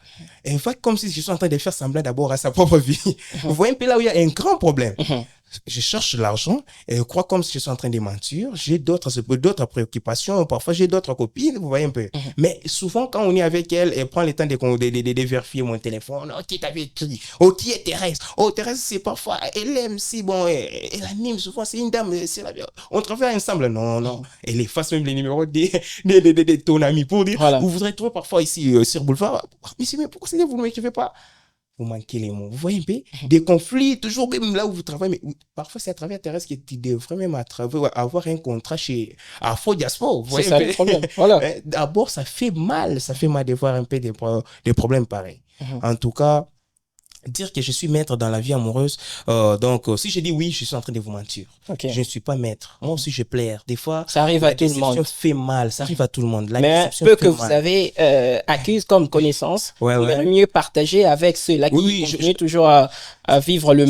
et en fait, comme si je suis en train de faire semblant d'abord à sa propre vie. Vous voyez un peu là où il y a un grand problème. Je cherche l'argent et je crois comme si je suis en train de mentir. J'ai d'autres préoccupations. Parfois, j'ai d'autres copines. Vous voyez un peu. Mais souvent, quand on est avec elle, elle prend le temps de vérifier mon téléphone. Oh, qui t'avait écrit? Oh, qui est Thérèse? Oh, Thérèse, c'est parfois, elle aime si bon, elle anime souvent. C'est une dame, on travaille ensemble. Non. Elle efface même les numéros de ton ami pour dire, voilà. Vous voudrez trouver parfois ici sur Boulevard. Monsieur, mais pourquoi vous ne m'écrivez pas? Vous manquez les mots. Vous voyez un peu des conflits, toujours même là où vous travaillez. Mais parfois, c'est à travers Thérèse que tu devrais même avoir un contrat chez Afro Diaspora. C'est ça le problème. Voilà. D'abord, ça fait mal de voir un peu des problèmes pareils. En tout cas, dire que je suis maître dans la vie amoureuse, donc si je dis oui, je suis en train de vous mentir. Okay. Je ne suis pas maître. Moi aussi, je plaire. Des fois, ça arrive à tout le monde. Fait mal. Ça arrive à tout le monde. Mais peu que vous avez acquis comme connaissance, il vaut mieux partager avec ceux-là qui continuent toujours à vivre les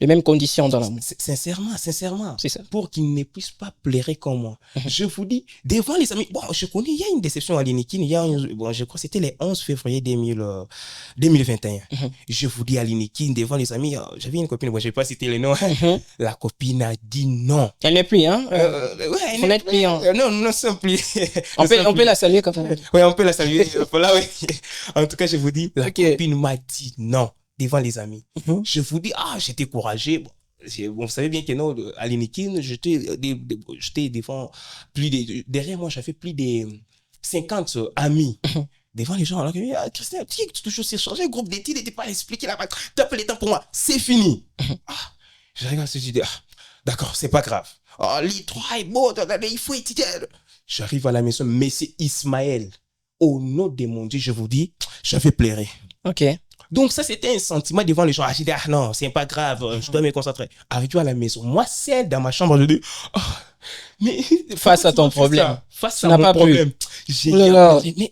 mêmes conditions dans l'amour. Sincèrement. C'est ça. Pour qu'ils ne puissent pas pleurer comme moi. Je vous dis, devant les amis, bon, je connais, il y a une déception à l'Inikin, je crois que c'était le 11 février 2021. Je vous dis à l'Inikin, devant les amis, j'avais une copine, bon, je ne vais pas citer le nom, la copine a dit non. Elle n'est plus, hein? Elle n'est plus, hein? Non, c'est plus. On peut la saluer comme ça. Oui, on peut la saluer. Voilà, oui. En tout cas, je vous dis, la copine m'a dit non. devant les amis. Mhm. Je vous dis, j'étais courageux. Bon, vous savez bien que non, à l'Inikin, j'étais devant derrière moi, j'avais plus de 50 amis. Devant les gens, alors que, Christian, tu toujours s'est changé, le groupe d'études n'était pas expliqué là-bas. T'as pas le temps pour moi, c'est fini. Je regarde ce que je dis, d'accord, c'est pas grave. Les trois est beau, il faut étudier. J'arrive à la maison, mais c'est Ismaël. Au nom de mon Dieu, je vous dis, je vais pleurer. Ok. Donc ça, c'était un sentiment devant les gens. J'ai dit, non, c'est pas grave, je dois me concentrer. Arrivé à la maison, moi, seul dans ma chambre, je dis, mais face à ton problème. Face à mon problème. J'ai dit, mais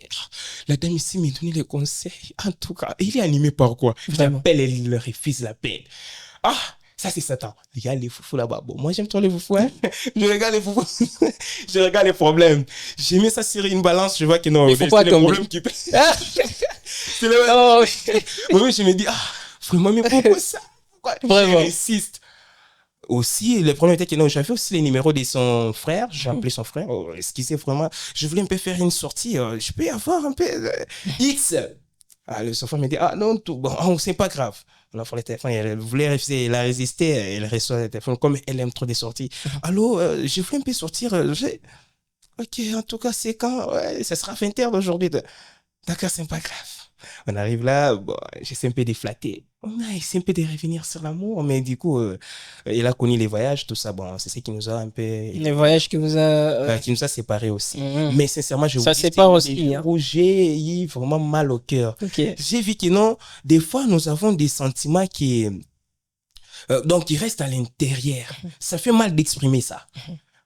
la dame ici m'a donné les conseils. En tout cas, il est animé par quoi? J'appelle et il refuse la peine. Ça c'est Satan. Regarde les foufous là-bas. Bon, moi j'aime trop les foufous. Hein? Je regarde les foufous. Je regarde les problèmes. J'ai mis ça sur une balance. Je vois que non, c'est les problèmes qui pèsent. C'est le oui, je me dis, vraiment, mais pourquoi ça? Pourquoi? Vraiment. J'insiste. Aussi, le problème était que non, j'avais aussi les numéros de son frère. J'ai appelé son frère. Excusez vraiment. Je voulais un peu faire une sortie. Je peux avoir un peu X. Son frère me dit, non, bon, c'est pas grave. L'enfant, le téléphone, elle voulait refuser, elle a résisté, elle reçoit le téléphone. Comme elle aime trop des sorties. Allô, je voulais un peu sortir. Ok, en tout cas, c'est quand? Ouais, ça sera 20h d'aujourd'hui. D'accord, c'est pas grave. On arrive là, bon, j'essaie un peu de flatter. On a essayé un peu de revenir sur l'amour, mais du coup, il a connu les voyages, tout ça. Bon, c'est ce qui nous a un peu... Les voyages qui vous a... qui nous a séparés aussi. Mais sincèrement, je vous dis... Ça sépare aussi. J'ai eu vraiment mal au cœur. Okay. J'ai vu que non, des fois, nous avons des sentiments qui... donc, qui restent à l'intérieur. Ça fait mal d'exprimer ça.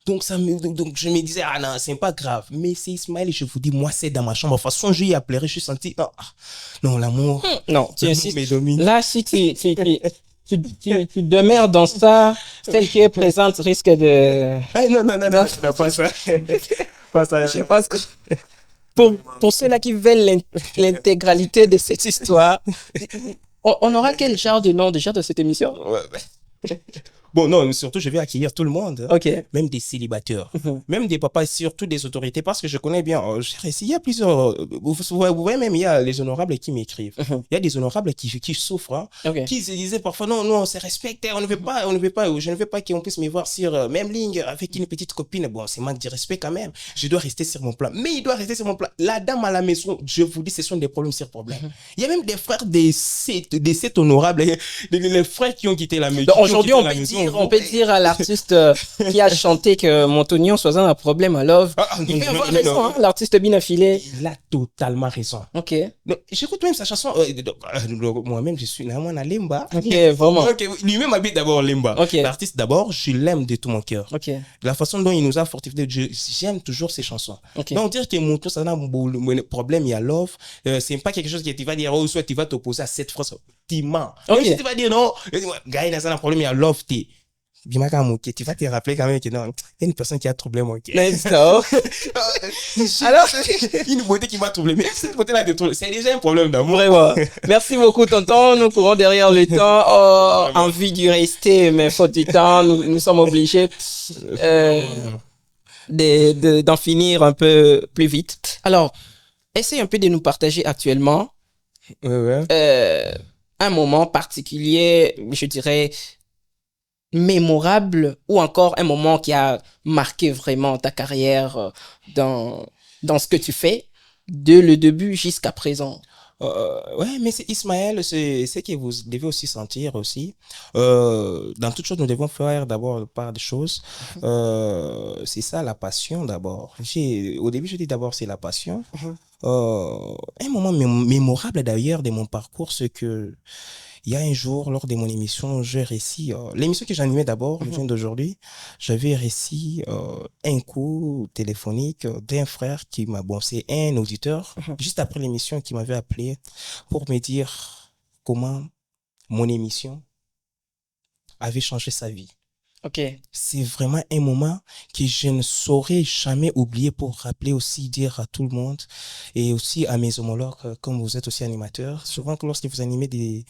Donc, je me disais, non, c'est pas grave. Mais c'est Ismaël, je vous dis, moi, c'est dans ma chambre. De toute façon, je lui ai pleuré, je suis senti, non, l'amour. Non, tu insistes. Là, si tu demeures dans ça, celle qui est présente risque de... Non, c'est pas ça. Pas ça. Je pense que pour ceux-là qui veulent l'intégralité de cette histoire, on aura quel genre de nom déjà de cette émission? Bon, non, surtout, je vais accueillir tout le monde. Ok. Même des célibataires. Même des papas, surtout des autorités, parce que je connais bien. Il y a plusieurs... Vous voyez même, il y a les honorables qui m'écrivent. Il y a des honorables qui souffrent, qui se disaient parfois, non, on se respecte, on ne veut pas, je ne veux pas qu'on puisse me voir sur même ligne avec une petite copine. Bon, c'est manque de respect quand même. Je dois rester sur mon plan. Mais il doit rester sur mon plan. La dame à la maison, je vous dis, ce sont des problèmes sur problèmes. Il y a même des frères des sept honorables, les frères qui ont quitté la maison. Aujourd'hui, on peut dire à l'artiste qui a chanté que Montonion soit un problème à Love. Il peut avoir raison, l'artiste bien affilé. Il a totalement raison. Ok. J'écoute même sa chanson. Moi-même, je suis là, à Limba. Ok, vraiment. Lui-même habite d'abord Limba. Okay. L'artiste, d'abord, je l'aime de tout mon cœur. Ok. La façon dont il nous a fortifié, j'aime toujours ses chansons. Okay. Donc, dire que Montonion, ça a un problème, il y a Love, c'est pas quelque chose que tu vas dire, soit tu vas t'opposer à cette phrase. Tu mens. Même si tu vas dire non, gars, il a un problème, il y a Love, tu vas te rappeler quand même que non, il y a une personne qui a troublé mon cœur. Alors, une beauté qui m'a troublé, mais cette beauté-là, c'est déjà un problème d'amour. Vraiment. Merci beaucoup, tonton. Nous courons derrière le temps. Envie d'y rester, mais faute du temps, nous sommes obligés d'en finir un peu plus vite. Alors, essaye un peu de nous partager actuellement un moment particulier, je dirais, mémorable ou encore un moment qui a marqué vraiment ta carrière dans ce que tu fais de le début jusqu'à présent. Ouais, mais c'est Ismaël, c'est ce que vous devez aussi sentir aussi. Dans toute chose, nous devons faire d'abord part des choses. C'est ça la passion d'abord. Au début, je dis d'abord c'est la passion. Un moment mémorable d'ailleurs de mon parcours, c'est que il y a un jour, lors de mon émission, j'ai réussi, l'émission que j'animais d'abord, le jour d'aujourd'hui, j'avais réussi un coup téléphonique d'un frère qui m'a, bon, c'est un auditeur, juste après l'émission, qui m'avait appelé pour me dire comment mon émission avait changé sa vie. Ok. C'est vraiment un moment que je ne saurais jamais oublier pour rappeler aussi, dire à tout le monde et aussi à mes homologues, comme vous êtes aussi animateurs, souvent que lorsque vous animez des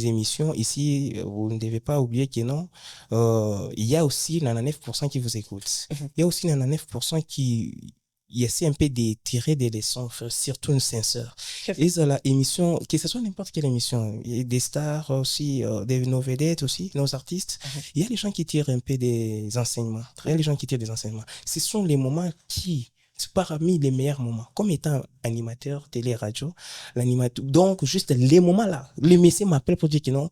émissions, ici, vous ne devez pas oublier que non, il y a aussi 99% qui vous écoutent. Il y a aussi 99% qui il essaie un peu de tirer des leçons, surtout sincères. Et ça, la émission, que ce soit n'importe quelle émission, il y a des stars aussi, nos vedettes aussi, nos artistes, il y a des gens qui tirent un peu des enseignements. Il y a des gens qui tirent des enseignements. Ce sont les moments qui, c'est parmi les meilleurs moments. Comme étant animateur, télé, radio, l'animateur, donc juste les moments là, le messieurs m'appelle pour dire que non,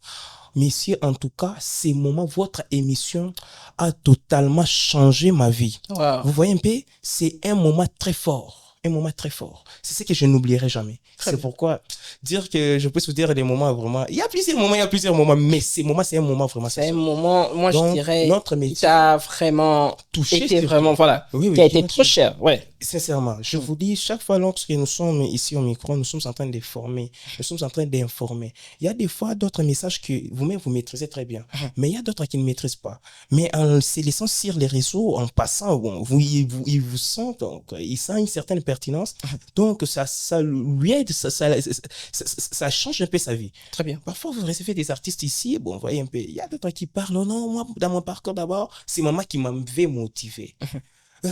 messieurs, en tout cas, ces moments, votre émission a totalement changé ma vie. Wow. Vous voyez un peu, c'est un moment très fort. Un moment très fort. C'est ce que je n'oublierai jamais. C'est pourquoi dire que je peux vous dire des moments vraiment. Il y a plusieurs moments, mais ces moments, c'est un moment vraiment. C'est un moment, moi donc, je dirais, notre métier qui t'a vraiment touché, été vraiment, voilà, oui, qui a été trop cher, ouais. Sincèrement, je vous dis, chaque fois lorsque nous sommes ici au micro, nous sommes en train de former, nous sommes en train d'informer. Il y a des fois d'autres messages que vous-même vous maîtrisez très bien, mais il y a d'autres qui ne maîtrisent pas. Mais en se laissant sur les réseaux, en passant, bon, ils vous sentent, donc, ils sentent une certaine pertinence, donc ça lui aide, ça change un peu sa vie. Très bien. Parfois, vous recevez des artistes ici, bon, vous voyez un peu, il y a d'autres qui parlent, non, moi, dans mon parcours d'abord, c'est maman qui m'avait motivé.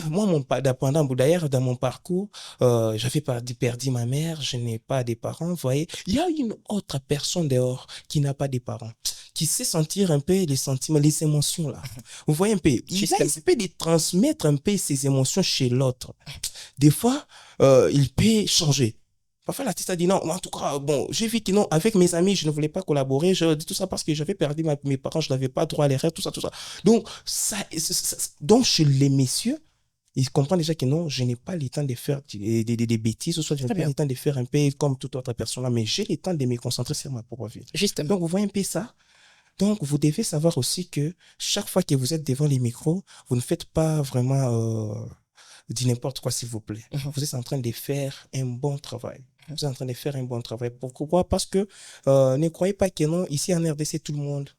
Moi, d'ailleurs, dans mon parcours, j'avais perdu ma mère, je n'ai pas de parents, vous voyez. Il y a une autre personne dehors qui n'a pas de parents, qui sait sentir un peu les sentiments, les émotions là. Vous voyez un peu, il peut de transmettre un peu ses émotions chez l'autre. Des fois, il peut changer. Parfois, l'artiste a dit non, en tout cas, bon, j'ai vu que non, avec mes amis, je ne voulais pas collaborer, je dis tout ça parce que j'avais perdu mes parents, je n'avais pas droit à l'erreur, tout ça. Donc, donc, chez les messieurs, ils comprennent déjà que non, je n'ai pas le temps de faire des bêtises, ou soit je n'ai pas le temps de faire un peu comme toute autre personne là, mais j'ai le temps de me concentrer sur ma propre vie. Justement. Donc, vous voyez un peu ça. Donc, vous devez savoir aussi que chaque fois que vous êtes devant les micros, vous ne faites pas vraiment du n'importe quoi, s'il vous plaît. Vous êtes en train de faire un bon travail. Vous êtes en train de faire un bon travail. Pourquoi? Parce que ne croyez pas que non, ici en RDC, tout le monde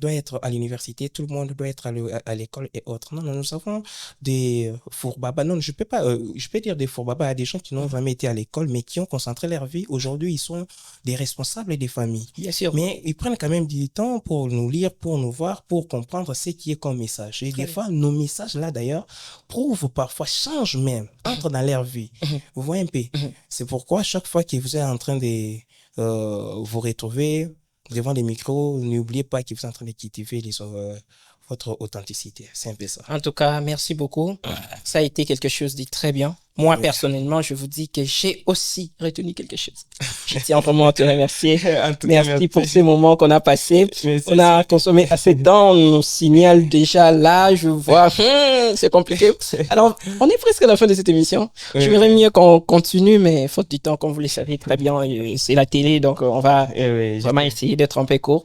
doit être à l'université, tout le monde doit être à l'école et autres. Non, nous avons des fourbabas. Non, je peux dire des fourbabas à des gens qui n'ont jamais été à l'école, mais qui ont concentré leur vie. Aujourd'hui, ils sont des responsables des familles. Bien sûr. Mais ils prennent quand même du temps pour nous lire, pour nous voir, pour comprendre ce qui est comme message. Et des fois, nos messages là, d'ailleurs, prouvent parfois, changent même, entrent dans leur vie. Vous voyez un peu. C'est pourquoi chaque fois que vous êtes en train de vous retrouver devant les micros, n'oubliez pas que vous êtes en train de cultiver votre authenticité. C'est un peu ça. En tout cas, merci beaucoup. Ça a été quelque chose de très bien. Moi, personnellement, je vous dis que j'ai aussi retenu quelque chose. Je tiens vraiment à te remercier. Merci pour ces moments qu'on a passés. On a consommé assez de temps. On nous signale déjà là, je vois, c'est compliqué. Alors, on est presque à la fin de cette émission. Je verrais mieux qu'on continue, mais faute du temps, comme vous le savez très bien, c'est la télé, donc on va vraiment essayer d'être un peu court.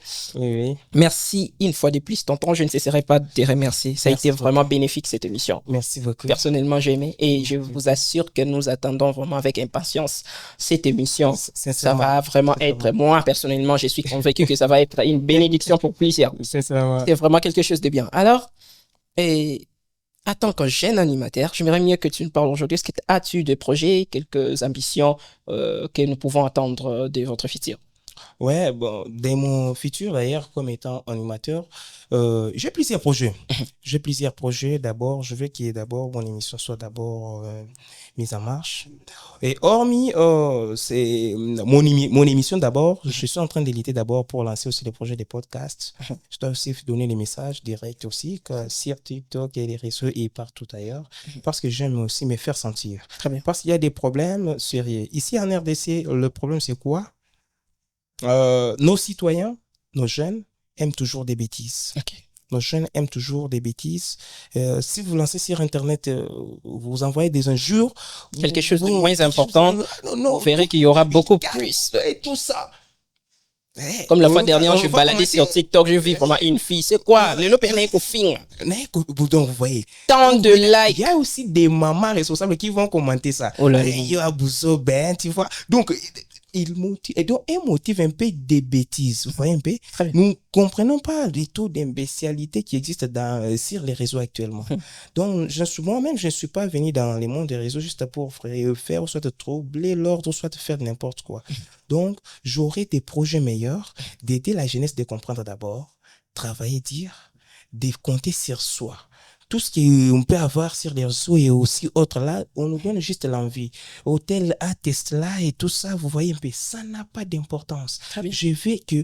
Merci une fois de plus, tonton. Je ne cesserai pas de te remercier. Ça a été vraiment bénéfique, cette émission. Merci beaucoup. Personnellement, j'ai aimé et je vous assure que nous attendons vraiment avec impatience cette émission. Ça va vraiment être, moi personnellement, je suis convaincu que ça va être une bénédiction pour plusieurs. C'est vraiment quelque chose de bien. Alors, en tant que jeune animateur, j'aimerais mieux que tu nous parles aujourd'hui. Est-ce que as-tu des projets, quelques ambitions que nous pouvons attendre de votre futur? Ouais, bon, dès mon futur d'ailleurs, comme étant animateur, j'ai plusieurs projets. J'ai plusieurs projets. D'abord, je veux que mon émission soit d'abord mise en marche. Et hormis c'est mon émission d'abord, je suis en train d'éditer d'abord pour lancer aussi des projets de podcasts. Je dois aussi donner des messages directs aussi sur TikTok et les réseaux et partout ailleurs, parce que j'aime aussi me faire sentir. Très bien. Parce qu'il y a des problèmes sérieux. Ici en RDC, le problème c'est quoi? Nos citoyens, nos jeunes aiment toujours des bêtises. Nos jeunes aiment toujours des bêtises. Si vous lancez sur Internet, vous envoyez des injures. Quelque chose de moins important, vous verrez qu'il y aura beaucoup plus. Et tout ça. Comme la fois dernière, je baladais sur TikTok, je vis vraiment une fille. C'est quoi? Le loup est pour fin. Donc, vous voyez. Tant de likes. Il y a aussi des mamans responsables qui vont commenter ça. Oh là là. Yo, Abouzo, ben, tu vois. Donc, il motive un peu des bêtises. Vous voyez un peu? Nous ne comprenons pas les taux d'imbécialité qui existent sur les réseaux actuellement. Donc, moi-même, je ne suis pas venu dans les mondes des réseaux juste pour faire, ou soit de troubler l'ordre, ou soit de faire n'importe quoi. Donc, j'aurai des projets meilleurs d'aider la jeunesse de comprendre d'abord, travailler, dire, de compter sur soi. tout ce qu'on peut avoir sur les réseaux et aussi autres là, on nous donne juste l'envie. Hôtel A, Tesla et tout ça, vous voyez un peu, ça n'a pas d'importance. Je veux que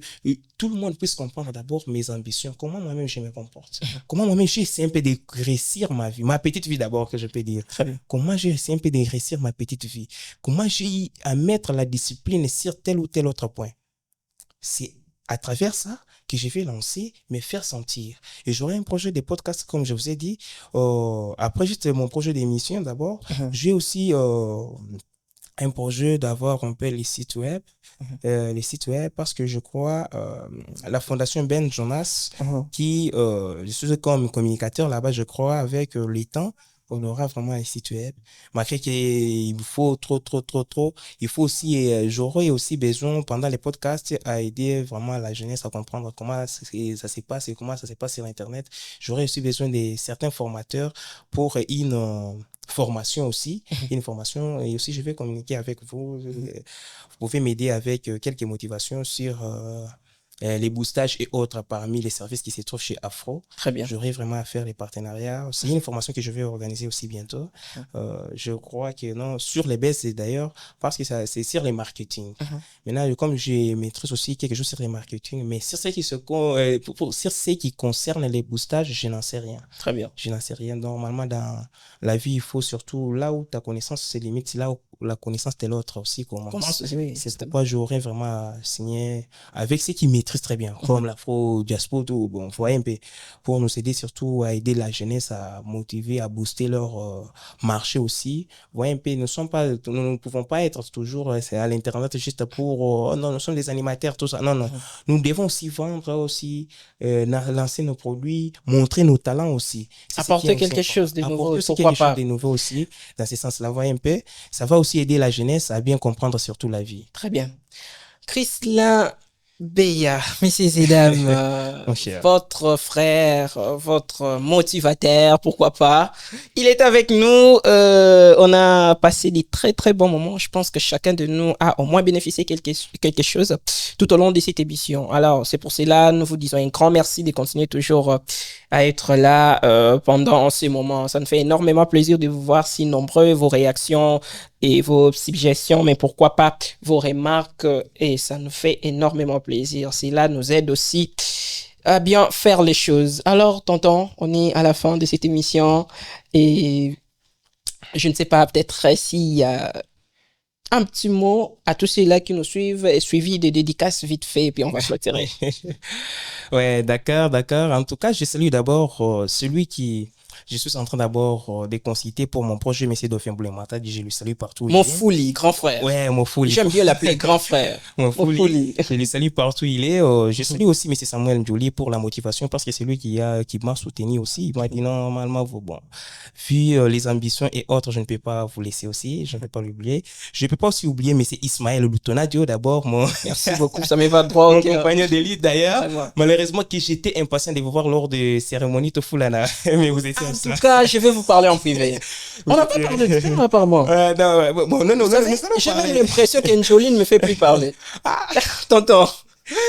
tout le monde puisse comprendre d'abord mes ambitions, comment moi-même je me comporte, comment moi-même j'essaie un peu de réussir ma vie, ma petite vie d'abord que je peux dire. Comment j'essaie un peu de réussir ma petite vie, comment j'ai à mettre la discipline sur tel ou tel autre point. C'est à travers ça que je vais lancer, me faire sentir. Et j'aurai un projet de podcast, comme je vous ai dit. Après, juste mon projet d'émission d'abord, j'ai aussi un projet d'avoir un peu les sites web. Les sites web, parce que je crois la fondation Ben Jonas, qui, je suis comme communicateur là-bas, je crois, avec les temps, on aura vraiment un site web. Malgré qu'il faut trop, il faut aussi, j'aurais aussi besoin pendant les podcasts à aider vraiment la jeunesse à comprendre comment ça se passe et comment ça se passe sur Internet. J'aurais aussi besoin de certains formateurs pour une formation aussi, une formation, et aussi je vais communiquer avec vous. Vous pouvez m'aider avec quelques motivations sur les boostages et autres parmi les services qui se trouvent chez Afro. Très bien. J'aurai vraiment à faire les partenariats. C'est une formation que je vais organiser aussi bientôt. Je crois que non, sur les baisses d'ailleurs, parce que c'est sur les marketing. Maintenant, comme je maîtrise aussi quelque chose sur les marketing, mais sur ce qui sur ce qui concerne les boostages, je n'en sais rien. Très bien. Je n'en sais rien. Normalement, dans la vie, il faut surtout là où ta connaissance se limite, c'est là où la connaissance de l'autre aussi commence. C'est pourquoi j'aurais vraiment signé avec ceux qui maîtrisent très bien, comme l'Afro Diaspora, bon, voyez un peu, pour nous aider surtout à aider la jeunesse à motiver, à booster leur marché aussi. Voyez un peu, nous ne pouvons pas être toujours à l'internet juste pour, oh non, nous sommes des animateurs, tout ça. Non, non. Nous devons aussi vendre aussi, lancer nos produits, montrer nos talents aussi. Apporter quelque chose de nouveau, pourquoi pas. De nouveau aussi, dans ce sens-là, voyez un peu, ça va aussi aider la jeunesse à bien comprendre surtout la vie. Très bien. Chrislin Beya, messieurs et dames, votre frère, votre motivateur, pourquoi pas. Il est avec nous. On a passé des très très bons moments. Je pense que chacun de nous a au moins bénéficié quelque chose tout au long de cette émission. Alors, c'est pour cela, nous vous disons un grand merci de continuer toujours à être là pendant ces moments. Ça nous fait énormément plaisir de vous voir si nombreux, vos réactions et vos suggestions, mais pourquoi pas vos remarques, et ça nous fait énormément plaisir. Cela nous aide aussi à bien faire les choses. Alors, tonton, on est à la fin de cette émission et je ne sais pas, peut-être s'il y a un petit mot à tous ceux-là qui nous suivent et suivi des dédicaces vite fait, et puis on va clôturer. Ouais, d'accord. En tout cas, je salue d'abord celui qui... Je suis en train d'abord de consulter pour mon projet Monsieur Dauphin Boulemata. Je lui salue partout. Mon Fouli, grand frère. Ouais, mon Fouli. J'aime bien l'appeler grand frère. Mon Fouli. Je lui salue partout où il est. Je salue aussi Monsieur Samuel Njoli pour la motivation parce que c'est lui qui m'a soutenu aussi. Il m'a dit non, normalement, bon. Vu les ambitions et autres, je ne peux pas vous laisser aussi. Je ne vais pas l'oublier. Je ne peux pas aussi oublier Monsieur Ismaël Lutonadio d'abord. Merci beaucoup. Ça me va droit au cœur. Mon compagnon d'élite d'ailleurs. Malheureusement, que j'étais impatient de vous voir lors de cérémonie Tofulana. Mais vous étiez en tout cas, je vais vous parler en privé. On n'a pas parlé de ça, apparemment. Non, j'avais l'impression qu'Enjoli ne me fait plus parler. Tonton.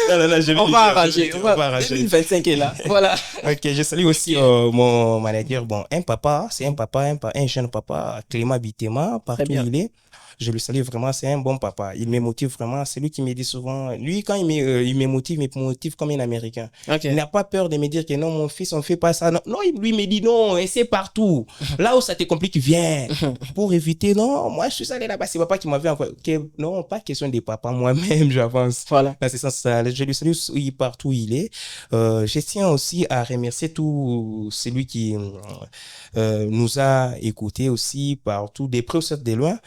On va arranger. 2025 est là. Voilà. Ok, je salue aussi mon manager. Bon, un jeune papa, Clément Bitema, partout où il est. Je le salue vraiment, c'est un bon papa. Il me motive vraiment. C'est lui qui me dit souvent, lui, quand il me motive comme un Américain. Okay. Il n'a pas peur de me dire que non, mon fils, on fait pas ça. Non, lui me dit non, et c'est partout. Là où ça te complique, viens. Pour éviter, non, moi, je suis allé là-bas. C'est papa qui m'avait envoyé. Okay, non, pas question des papas, moi-même, j'avance. Voilà. Dans ce sens-là, je lui salue partout où il est. Je tiens aussi à remercier tout celui qui nous a écoutés aussi partout, des près ou des loin.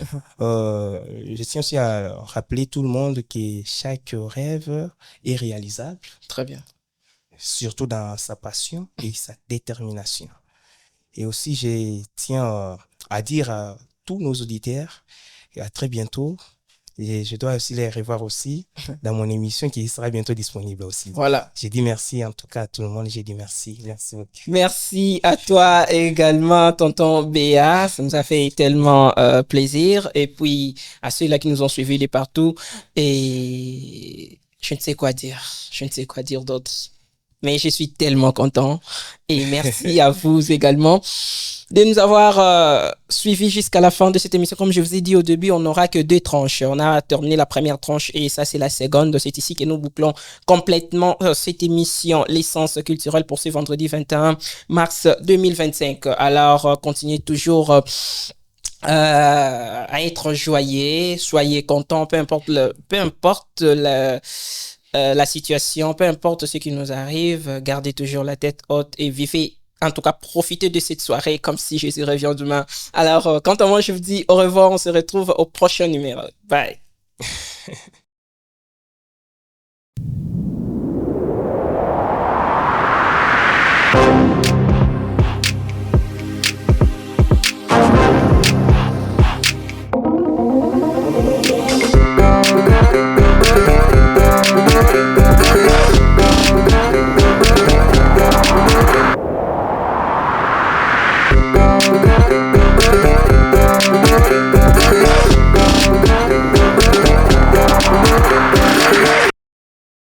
Je tiens aussi à rappeler tout le monde que chaque rêve est réalisable. Très bien. Surtout dans sa passion et sa détermination. Et aussi, je tiens à dire à tous nos auditeurs à très bientôt. Et je dois aussi les revoir aussi dans mon émission qui sera bientôt disponible aussi. Voilà. J'ai dit merci en tout cas à tout le monde. J'ai dit merci. Merci beaucoup. Merci à toi également, tonton Béa. Ça nous a fait tellement plaisir. Et puis, à ceux-là qui nous ont suivis de partout. Et je ne sais quoi dire. Je ne sais quoi dire d'autre. mais je suis tellement content. Et merci à vous également de nous avoir suivis jusqu'à la fin de cette émission. Comme je vous ai dit au début, on n'aura que deux tranches. On a terminé la première tranche et ça, c'est la seconde. C'est ici que nous bouclons complètement cette émission, l'essence culturelle pour ce vendredi 21 mars 2025. Alors, continuez toujours à être joyeux, soyez contents, peu importe la situation, peu importe ce qui nous arrive, gardez toujours la tête haute et vivez, en tout cas, profitez de cette soirée comme si Jésus revient demain. Alors, quant à moi, je vous dis au revoir, on se retrouve au prochain numéro. Bye.